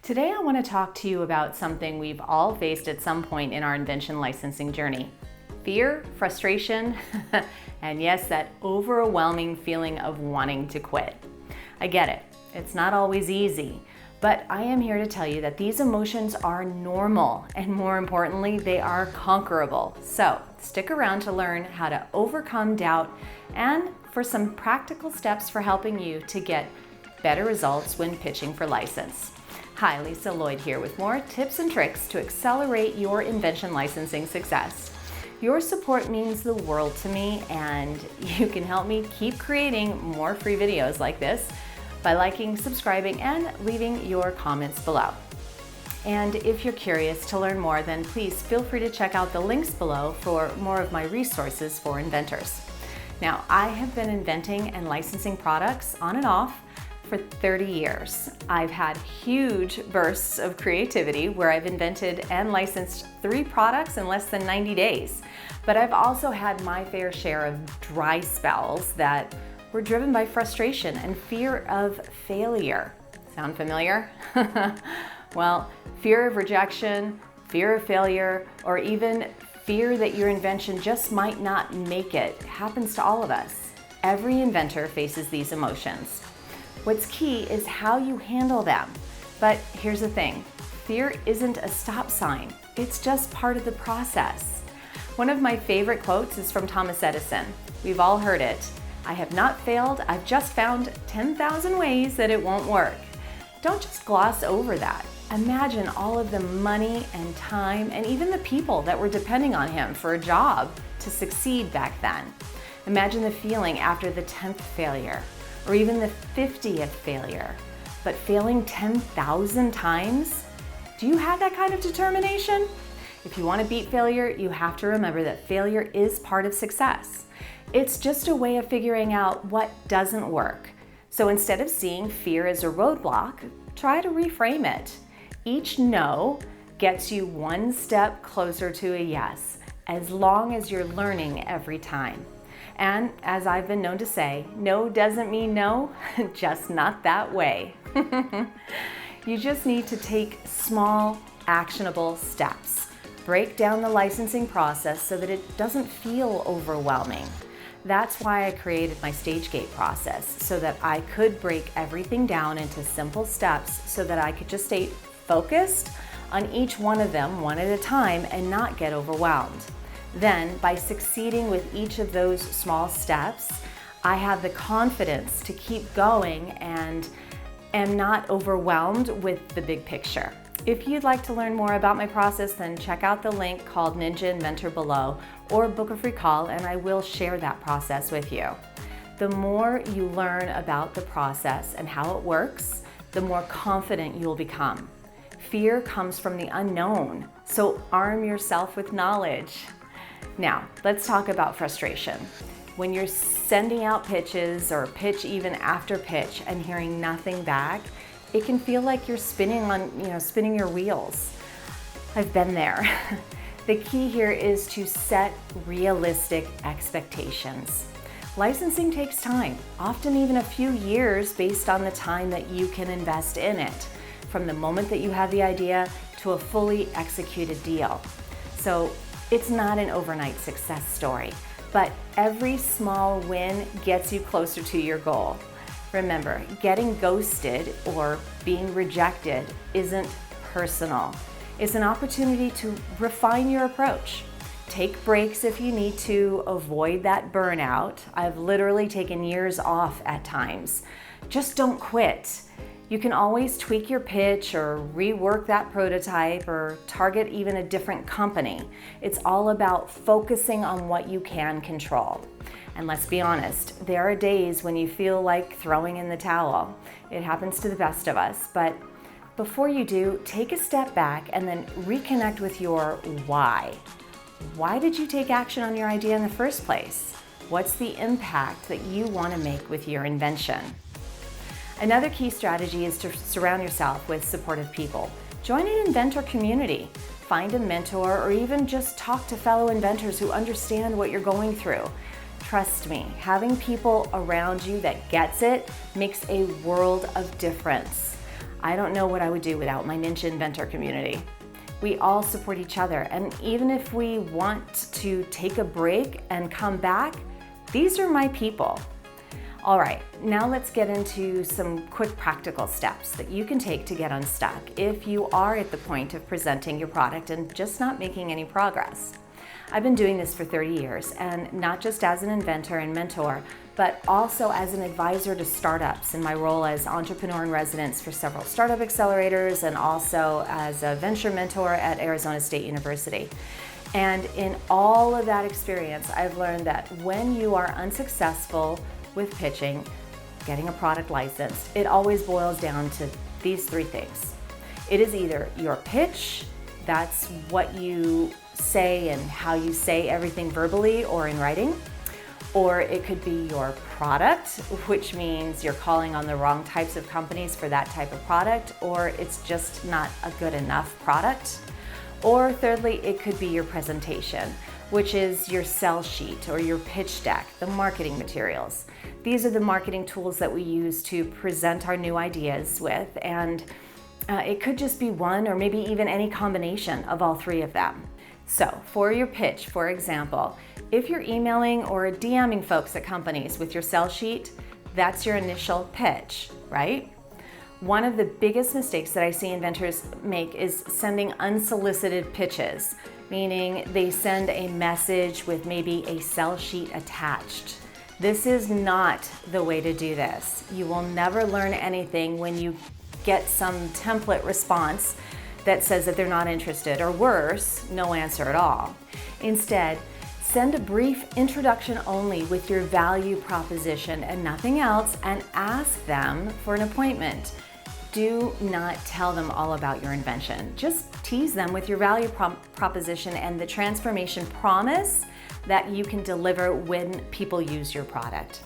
Today I want to talk to you about something we've all faced at some point in our invention licensing journey. Fear, frustration, and yes, that overwhelming feeling of wanting to quit. I get it. It's not always easy, but I am here to tell you that these emotions are normal, and more importantly, they are conquerable. So stick around to learn how to overcome doubt and for some practical steps for helping you to get better results when pitching for license. Hi, Lisa Lloyd here with more tips and tricks to accelerate your invention licensing success. Your support means the world to me, and you can help me keep creating more free videos like this by liking, subscribing, and leaving your comments below. And if you're curious to learn more, then please feel free to check out the links below for more of my resources for inventors. Now, I have been inventing and licensing products on and off for 30 years. I've had huge bursts of creativity where I've invented and licensed 3 products in less than 90 days. But I've also had my fair share of dry spells that were driven by frustration and fear of failure. Sound familiar? Well, fear of rejection, fear of failure, or even fear that your invention just might not make it happens to all of us. Every inventor faces these emotions. What's key is how you handle them. But here's the thing, fear isn't a stop sign. It's just part of the process. One of my favorite quotes is from Thomas Edison. We've all heard it. I have not failed, I've just found 10,000 ways that it won't work. Don't just gloss over that. Imagine all of the money and time and even the people that were depending on him for a job to succeed back then. Imagine the feeling after the 10th failure, or even the 50th failure, but failing 10,000 times? Do you have that kind of determination? If you want to beat failure, you have to remember that failure is part of success. It's just a way of figuring out what doesn't work. So instead of seeing fear as a roadblock, try to reframe it. Each no gets you one step closer to a yes, as long as you're learning every time. And as I've been known to say, no doesn't mean no, just not that way. You just need to take small, actionable steps. Break down the licensing process so that it doesn't feel overwhelming. That's why I created my stage gate process, so that I could break everything down into simple steps so that I could just stay focused on each one of them one at a time and not get overwhelmed. Then, by succeeding with each of those small steps, I have the confidence to keep going and am not overwhelmed with the big picture. If you'd like to learn more about my process, then check out the link called Ninja Inventor below, or book a free call and I will share that process with you. The more you learn about the process and how it works, the more confident you'll become. Fear comes from the unknown, so arm yourself with knowledge. Now, let's talk about frustration. When you're sending out pitches or pitch even after pitch and hearing nothing back, it can feel like you're spinning your wheels. I've been there. The key here is to set realistic expectations. Licensing takes time, often even a few years based on the time that you can invest in it, from the moment that you have the idea to a fully executed deal. So it's not an overnight success story, but every small win gets you closer to your goal. Remember, getting ghosted or being rejected isn't personal. It's an opportunity to refine your approach. Take breaks if you need to avoid that burnout. I've literally taken years off at times. Just don't quit. You can always tweak your pitch or rework that prototype or target even a different company. It's all about focusing on what you can control. And let's be honest, there are days when you feel like throwing in the towel. It happens to the best of us, but before you do, take a step back and then reconnect with your why. Why did you take action on your idea in the first place? What's the impact that you want to make with your invention? Another key strategy is to surround yourself with supportive people. Join an inventor community. Find a mentor or even just talk to fellow inventors who understand what you're going through. Trust me, having people around you that gets it makes a world of difference. I don't know what I would do without my Ninja Inventor community. We all support each other, and even if we want to take a break and come back, these are my people. All right, now let's get into some quick practical steps that you can take to get unstuck if you are at the point of presenting your product and just not making any progress. I've been doing this for 30 years, and not just as an inventor and mentor, but also as an advisor to startups in my role as entrepreneur in residence for several startup accelerators and also as a venture mentor at Arizona State University. And in all of that experience, I've learned that when you are unsuccessful with pitching, getting a product licensed, it always boils down to these three things. It is either your pitch, that's what you say and how you say everything verbally or in writing, or it could be your product, which means you're calling on the wrong types of companies for that type of product, or it's just not a good enough product. Or thirdly, it could be your presentation, which is your sell sheet or your pitch deck, the marketing materials. These are the marketing tools that we use to present our new ideas with, and it could just be one or maybe even any combination of all three of them. So for your pitch, for example, if you're emailing or DMing folks at companies with your sell sheet, that's your initial pitch, right? One of the biggest mistakes that I see inventors make is sending unsolicited pitches, meaning they send a message with maybe a sell sheet attached. This is not the way to do this. You will never learn anything when you get some template response that says that they're not interested, or worse, no answer at all. Instead, send a brief introduction only with your value proposition and nothing else, and ask them for an appointment. Do not tell them all about your invention. Just tease them with your value proposition and the transformation promise that you can deliver when people use your product.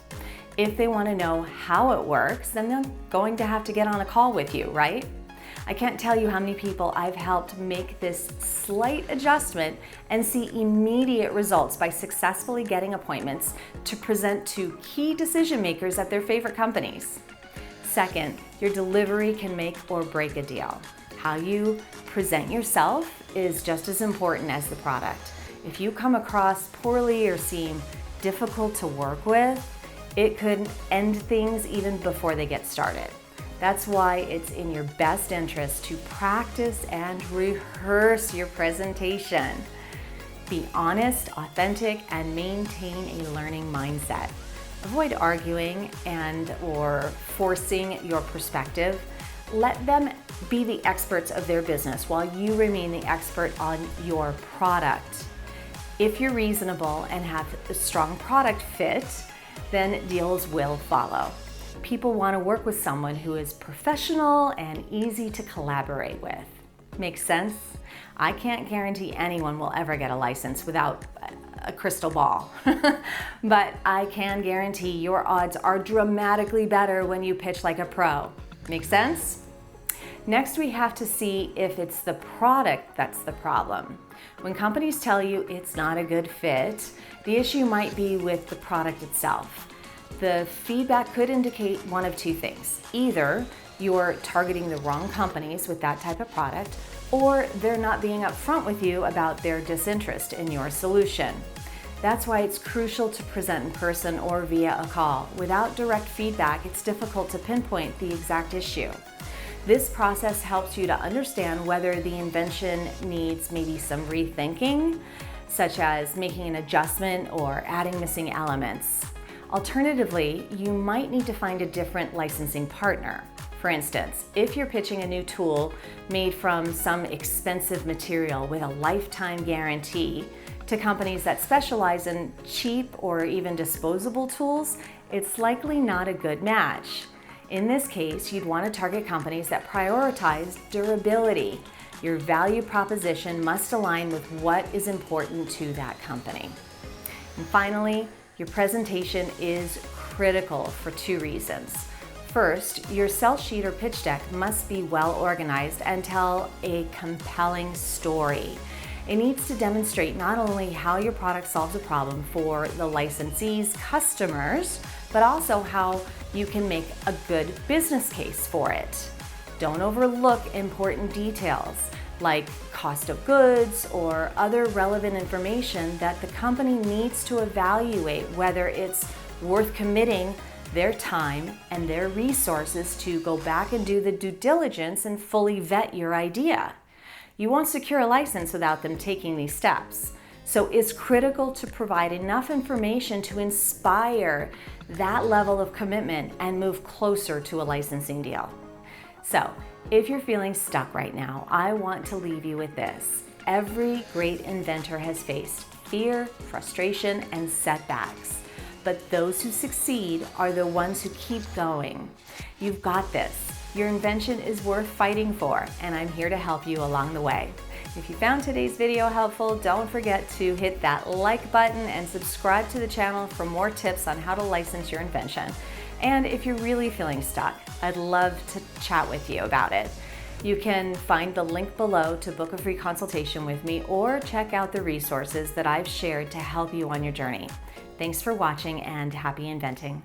If they want to know how it works, then they're going to have to get on a call with you, right? I can't tell you how many people I've helped make this slight adjustment and see immediate results by successfully getting appointments to present to key decision makers at their favorite companies. Second, your delivery can make or break a deal. How you present yourself is just as important as the product. If you come across poorly or seem difficult to work with, it could end things even before they get started. That's why it's in your best interest to practice and rehearse your presentation. Be honest, authentic, and maintain a learning mindset. Avoid arguing or forcing your perspective. Let them be the experts of their business while you remain the expert on your product. If you're reasonable and have a strong product fit, then deals will follow. People want to work with someone who is professional and easy to collaborate with. Makes sense? I can't guarantee anyone will ever get a license without a crystal ball, but I can guarantee your odds are dramatically better when you pitch like a pro. Make sense? Next, we have to see if it's the product that's the problem. When companies tell you it's not a good fit, the issue might be with the product itself. The feedback could indicate one of two things. Either you're targeting the wrong companies with that type of product, or they're not being upfront with you about their disinterest in your solution. That's why it's crucial to present in person or via a call. Without direct feedback, it's difficult to pinpoint the exact issue. This process helps you to understand whether the invention needs maybe some rethinking, such as making an adjustment or adding missing elements. Alternatively, you might need to find a different licensing partner. For instance, if you're pitching a new tool made from some expensive material with a lifetime guarantee to companies that specialize in cheap or even disposable tools, it's likely not a good match. In this case, you'd want to target companies that prioritize durability. Your value proposition must align with what is important to that company. And finally, your presentation is critical for two reasons. First, your sell sheet or pitch deck must be well organized and tell a compelling story. It needs to demonstrate not only how your product solves a problem for the licensee's customers, but also how you can make a good business case for it. Don't overlook important details like cost of goods or other relevant information that the company needs to evaluate whether it's worth committing their time and their resources to go back and do the due diligence and fully vet your idea. You won't secure a license without them taking these steps. So it's critical to provide enough information to inspire that level of commitment and move closer to a licensing deal. So if you're feeling stuck right now, I want to leave you with this. Every great inventor has faced fear, frustration, and setbacks. But those who succeed are the ones who keep going. You've got this. Your invention is worth fighting for, and I'm here to help you along the way. If you found today's video helpful, don't forget to hit that like button and subscribe to the channel for more tips on how to license your invention. And if you're really feeling stuck, I'd love to chat with you about it. You can find the link below to book a free consultation with me or check out the resources that I've shared to help you on your journey. Thanks for watching and happy inventing.